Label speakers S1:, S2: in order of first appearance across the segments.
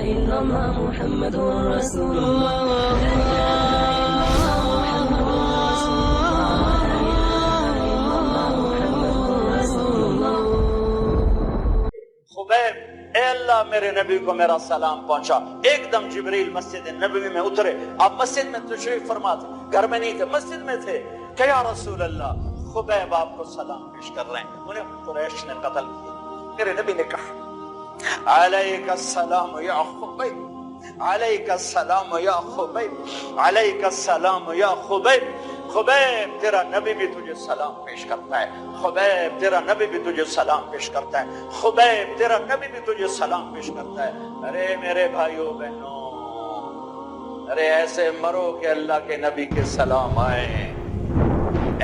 S1: إلا الله محمد رسول الله
S2: خبیب اے اللہ میرے نبی کو میرا سلام پہنچا. ایک دم جبریل مسجد نبوی میں اترے. آپ مسجد میں تشریف فرما تھے, گھر میں نہیں تھے, مسجد میں تھے کہ یا رسول اللہ خبیب آپ کو سلام پیش کر رہے ہیں. انہیں قریش نے قتل کیا. میرے نبی نے کہا علیک السلام یا خبیب, علیک السلام یا خبیب, علیک السلام یا خبیب. خبیب تیرا نبی بھی تجھے سلام پیش کرتا ہے. خبیب تیرا نبی بھی تجھے سلام پیش کرتا ہے. خبیب تیرا نبی بھی تجھے سلام پیش کرتا ہے. ارے میرے بھائیوں بہنوں, ارے ایسے مرو کہ اللہ کے نبی کے سلام آئے.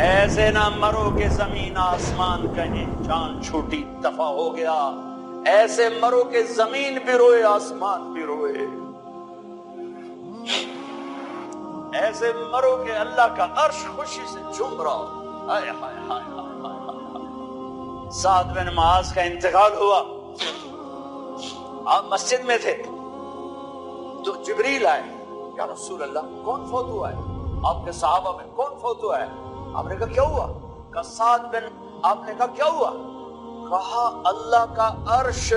S2: ایسے نہ مرو کہ زمین آسمان کہیں جان چھوٹی دفع ہو گیا. ایسے مرو کہ زمین بھی روئے آسمان بھی روئے. ایسے مرو کہ اللہ کا عرش خوشی سے جھوم رہا ہو. ہائے ہائے ہائے ہائے. سعد بن معاذ کا انتقال ہوا. آپ مسجد میں تھے تو جبریل آئے. یا رسول اللہ کون فوت ہوا ہے؟ آپ کے صحابہ میں کون فوت ہوا ہے؟ آپ نے کہا کیا ہوا؟ کہا سعد بن. آپ نے کہا کیا ہوا؟ کہا اللہ کا عرش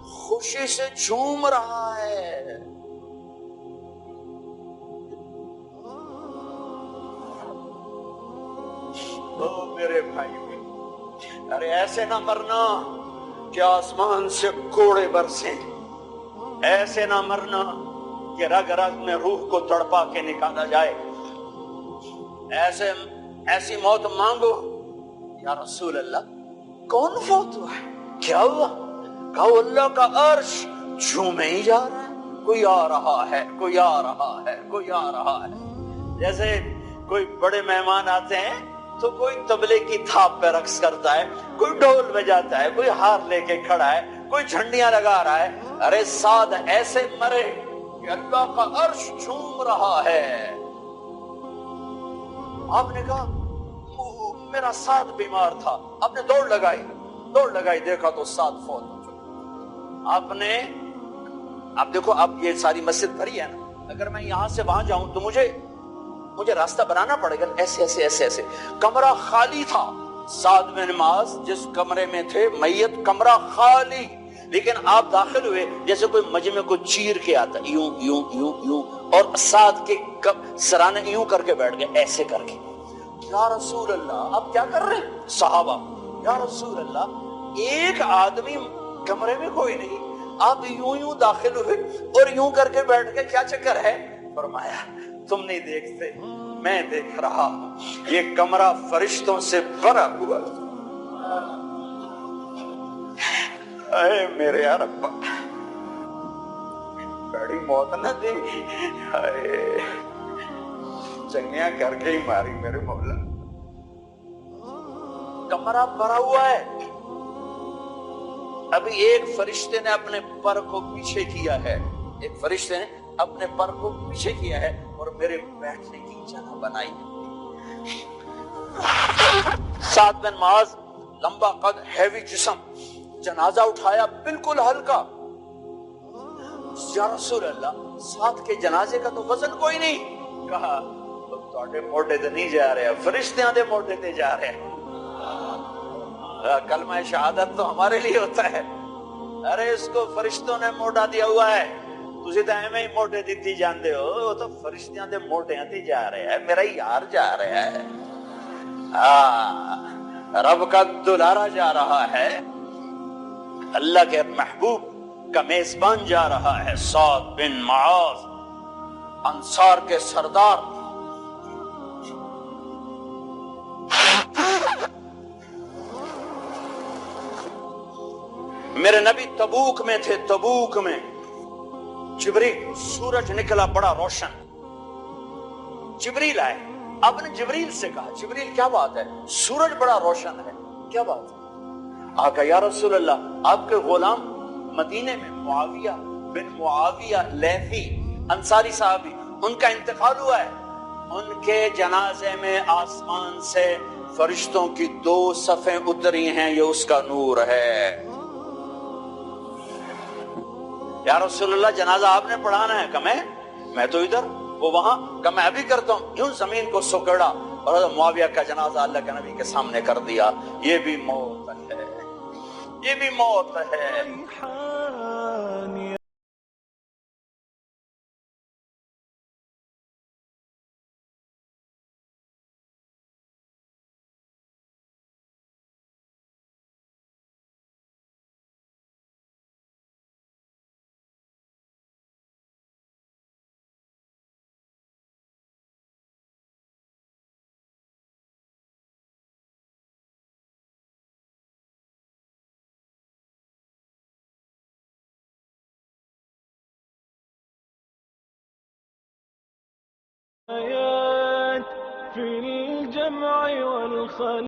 S2: خوشی سے جھوم رہا ہے. او میرے بھائی, ارے ایسے نہ مرنا کہ آسمان سے کوڑے برسیں. ایسے نہ مرنا کہ رگ رگ میں روح کو تڑپا کے نکالا جائے. ایسی موت مانگو. یا رسول اللہ کون فوت ہوا ہے؟ کیا ہوا؟ کہا اللہ کا عرش جھومے ہی جا رہا ہے. کوئی آ رہا ہے, کوئی آ رہا ہے, کوئی آ رہا ہے. جیسے کوئی بڑے مہمان آتے ہیں تو کوئی تبلے کی تھاپ پہ رقص کرتا ہے, کوئی ڈھول بجاتا ہے, کوئی ہار لے کے کھڑا ہے, کوئی جھنڈیاں لگا رہا ہے. ارے سعد ایسے مرے کہ اللہ کا عرش جھوم رہا ہے. آپ نے کہا میرا سعد بیمار تھا. آپ نے دوڑ لگائی, دیکھا تو سعد فوت ہو چکا. آپ نے, آپ دیکھو اب یہ ساری مسجد بھری ہے نا, اگر میں یہاں سے وہاں جاؤں تو مجھے راستہ بنانا پڑے گا. ایسے کمرہ خالی تھا. سعد بن معاذ جس کمرے میں تھے میت, کمرہ خالی, لیکن آپ داخل ہوئے جیسے کوئی مجمع کو چیر کے آتا, یوں یوں یوں یوں, اور سعد کے سرانے یوں کر کے بیٹھ گئے, ایسے کر کے. یا رسول اللہ آپ کیا کر رہے ہیں؟ صحابہ یا رسول اللہ ایک آدمی کمرے میں کوئی نہیں, آپ یوں داخل ہوئے اور یوں کر کے بیٹھ گئے, کیا چکر ہے؟ فرمایا تم نہیں دیکھتے, میں دیکھ رہا ہوں. یہ کمرہ فرشتوں سے بھرا ہوا. اے میرے رب, بڑی موت نہ دے, چنگیاں کر کے ہی ماری میرے مولا. کمرہ بھرا ہوا ہے. ابھی ایک فرشتے نے اپنے پر کو پیچھے کیا ہے, ایک فرشتے نے اپنے پر کو پیچھے کیا ہے اور میرے بیٹھنے کی جگہ بنائی. سعد بن معاذ لمبا قد, ہیوی جسم, جنازہ اٹھایا بالکل ہلکا. یا رسول اللہ سعد کے جنازے کا تو وزن کوئی نہیں. کہا تواڈے موڈے تے نہیں جا رہے, فرشتیاں دے موڈے تے جا رہے ہیں. کلمہ شہادت تو ہمارے لیے ہوتا ہے, ارے اس کو فرشتوں نے موڈا دیا ہوا ہے. تسی تو ایویں ہی موڈے دیتی جاندے ہو, وہ تو فرشتیاں دے موڈیاں تے جا رہے ہیں. میرا یار جا رہا ہے, رب کا دلارا جا رہا ہے, اللہ کے محبوب کا میزبان جا رہا ہے. سعد بن معاذ انصار کے سردار. میرے نبی تبوک میں تھے. تبوک میں جبریل, سورج نکلا بڑا روشن. جبریل آئے. آپ نے جبریل سے کہا جبریل کیا بات ہے, سورج بڑا روشن ہے, کیا بات ہے؟ آقا یا رسول اللہ آپ کے غلام مدینے میں معاویہ بن معاویہ لیثی انصاری صحابی, ان کا انتقال ہوا ہے. ان کے جنازے میں آسمان سے فرشتوں کی 2 صفیں اتری ہیں, یہ اس کا نور ہے. یا رسول اللہ جنازہ آپ نے پڑھانا ہے کہ میں تو ادھر وہ وہاں کہ میں ابھی کرتا ہوں. یوں زمین کو سکڑا اور معاویہ کا جنازہ اللہ کے نبی کے سامنے کر دیا. یہ بھی موت ہے، یہ بھی موت ہے.
S1: آيات في الجمع والخلاء